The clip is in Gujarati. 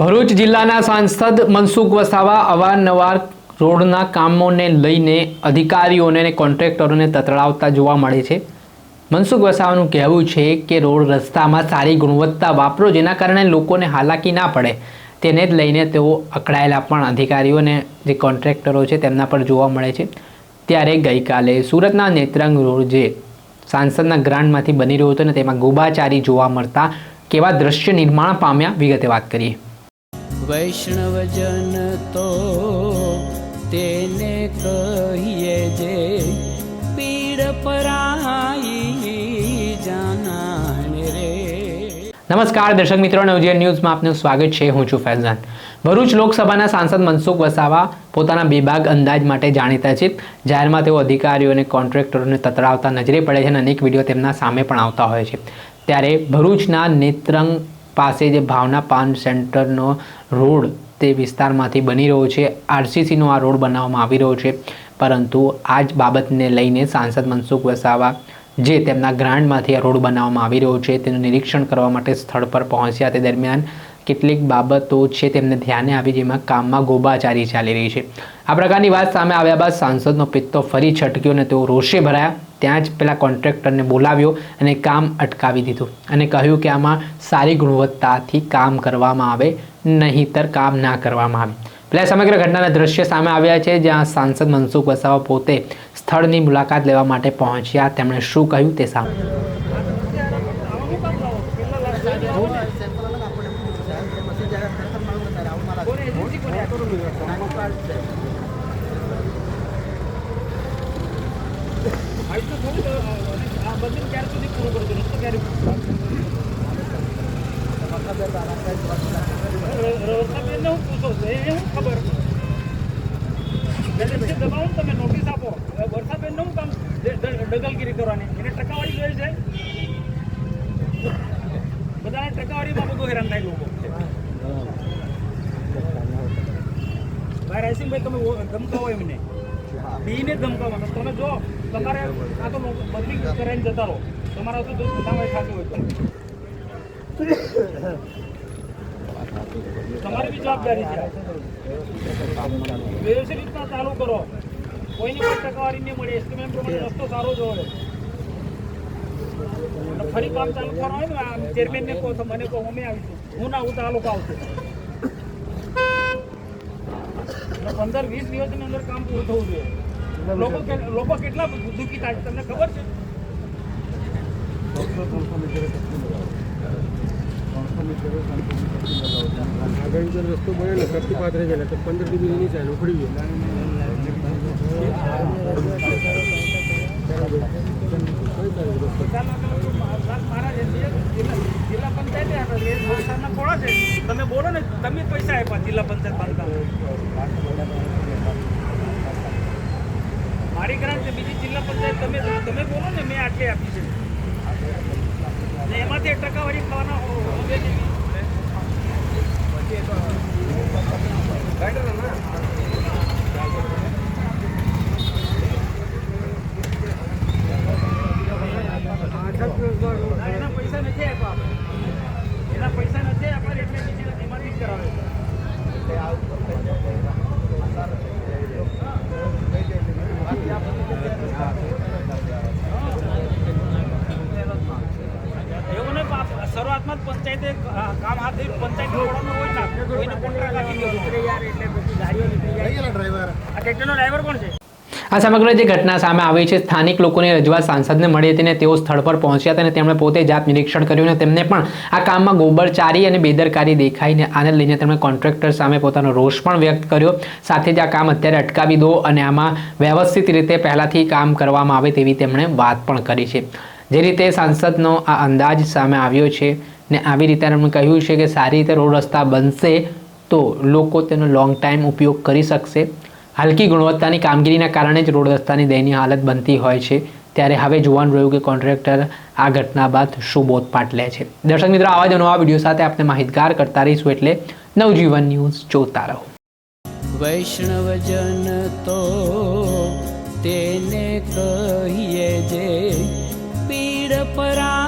ભરૂચ જિલ્લાના સાંસદ મનસુખ વસાવા અવારનવાર રોડના કામોને લઈને અધિકારીઓને અને કોન્ટ્રાક્ટરોને તતડાવતા જોવા મળે છે। મનસુખ વસાવાનું કહેવું છે કે રોડ રસ્તામાં સારી ગુણવત્તા વાપરો, જેના કારણે લોકોને હાલાકી ના પડે, તેને જ લઈને તેઓ અકળાયેલા પણ અધિકારીઓ અને જે કોન્ટ્રાક્ટરો છે તેમના પર જોવા મળે છે। ત્યારે ગઈકાલે સુરતના નેત્રંગ રોડ જે સાંસદના ગ્રાન્ટમાંથી બની રહ્યો હતો ને તેમાં ગોબાચારી જોવા મળતા કેવા દ્રશ્ય નિર્માણ પામ્યા, વિગતે વાત કરીએ। વૈષ્ણવજન તો તેને કહીએ જે પીડ પરાઈ જાનાને રે। નમસ્કાર દર્શક મિત્રો, નવજીવન ન્યૂઝમાં આપનું સ્વાગત છે। હું છું ફૈઝાન। ભરૂચ લોકસભાના સાંસદ મનસુખ વસાવા પોતાના બેબાક અંદાજ માટે જાણીતા છે। જાહેરમાં તેઓ અધિકારીઓ અને કોન્ટ્રાક્ટરોને તતડાવતા નજરે પડે છે અને અનેક વિડીયો તેમના સામે પણ આવતા હોય છે। ત્યારે ભરૂચના નેત્રંગ પાસે જે ભાવના પાન સેન્ટરનો રોડ તે વિસ્તારમાંથી બની રહ્યો છે। આરસીસીનો આ રોડ બનાવવામાં આવી રહ્યો છે, પરંતુ આ જ બાબતને લઈને સાંસદ મનસુખ વસાવા જે તેમના ગ્રાન્ટમાંથી આ રોડ બનાવવામાં આવી રહ્યો છે તેનું નિરીક્ષણ કરવા માટે સ્થળ પર પહોંચ્યા। તે દરમિયાન કેટલીક બાબતો છે તેમને ધ્યાને આવી, જેમાં કામમાં ગોબાચારી ચાલી રહી છે। આ પ્રકારની વાત સામે આવ્યા બાદ સાંસદનો પિત્તો ફરી છટક્યો અને તેઓ રોષે ભરાયા। ત્યાં જ પેલા કોન્ટ્રાક્ટરને બોલાવ્યો અને કામ અટકાવી દીધું અને કહ્યું કે આમાં સારી ગુણવત્તાથી કામ કરવામાં આવે, નહીંતર કામ ના કરવામાં આવે। પેલા સમગ્ર ઘટનાના દ્રશ્ય સામે આવ્યા છે, જ્યાં સાંસદ મનસુખ વસાવા પોતે સ્થળની મુલાકાત લેવા માટે પહોંચ્યા। તેમણે શું કહ્યું તે સામે। તમે નોટિસ આપો, વર્ષાબેન નું કામ દગલગીરી કરવાની, એને ટકાવારી જોઈએ છે। બધાને ટકાવારીમાં બધું હેરાન થાય લોકો। ભાઈ રાયસિંહભાઈ, તમે ધમકાવો એમને, બીને ધમકાવવાનો। તમે જો તમારે આ તો બદલી કરાવીને જતા રહો, તમારા તો ધંધામાં ખાતું હોય તમારી બી જવાબદારી છે। વ્યવસ્થિત રીતના ચાલુ કરો, કોઈની કોઈ ટકાવારી નહીં મળે, એસ્ટિમેટ પ્રમાણે રસ્તો સારો જ હોય। ફરી કામ ચાલુ કરવાનું હોય ને, ચેરમેનને કહો તો મને કહો, અમે આવીશું, હું ના હું તો આ લોકો આવશે। 15-20 દિવસની અંદર કામ પૂરું થવું જોઈએ। લોકો કેટલા દુઃખી થાય તમને ખબર છે? રસ્તો બનેલો કરતી પાત્ર ગયેલા તો 15 ડીબી નીચે ઉખડી ગયો। જિલ્લા પંચાયત કોળા છે, તમે બોલો ને, તમે પૈસા આપ્યા જિલ્લા પંચાયત બાંધકામ, મારી ગ્રાન્ટ છે, બીજી જિલ્લા પંચાયત તમે બોલો ને, મેં આટલી આપી છે, એમાંથી ટકાવારી ખાવાના એના પૈસા નથી આપ્યા, એટલે એમાંથી જ કરાવે। એવું ને, શરૂઆતમાં જ પંચાયતે કામ હાથ ધર્યું, પંચાયત જોડવાનું હોય ને, કોઈને કોન્ટ્રાક્ટ આપી દીધો યાર, એટલે બધી ગાડીઓ નીકળી જાય। ડ્રાઈવર, આ ટ્રેક્ટરનો ડ્રાઈવર કોણ છે? આ સમગ્ર જે ઘટના સામે આવી છે, સ્થાનિક લોકોની રજૂઆત સાંસદને મળી હતી અને તેઓ સ્થળ પર પહોંચ્યા હતા અને તેમણે પોતે જાત નિરીક્ષણ કર્યું અને તેમને પણ આ કામમાં ગોબરચારી અને બેદરકારી દેખાઈને આને લઈને તેમણે કોન્ટ્રાક્ટર સામે પોતાનો રોષ પણ વ્યક્ત કર્યો। સાથે જ આ કામ અત્યારે અટકાવી દો અને આમાં વ્યવસ્થિત રીતે પહેલાંથી કામ કરવામાં આવે તેવી તેમણે વાત પણ કરી છે। જે રીતે સાંસદનો આ અંદાજ સામે આવ્યો છે ને આવી રીતે તેમણે કહ્યું છે કે સારી રીતે રોડ રસ્તા બનશે તો લોકો તેનો લોંગ ટાઈમ ઉપયોગ કરી શકશે। હલકી ગુણવત્તાની કામગીરીના કારણે જ રોડ રસ્તાની દયનીય હાલત બનતી હોય છે। ત્યારે હવે જોવાનું રહ્યું કે કોન્ટ્રાક્ટર આ ઘટના બાદ શું બોધપાઠ લે છે। દર્શક મિત્રો, આવા જ નવા વિડીયો સાથે આપણે માહિતગાર કરતા રહીશું, એટલે નવજીવન ન્યૂઝ જોતા રહો। વૈષ્ણવજન તો તેને કહીએ જે પીડ પરા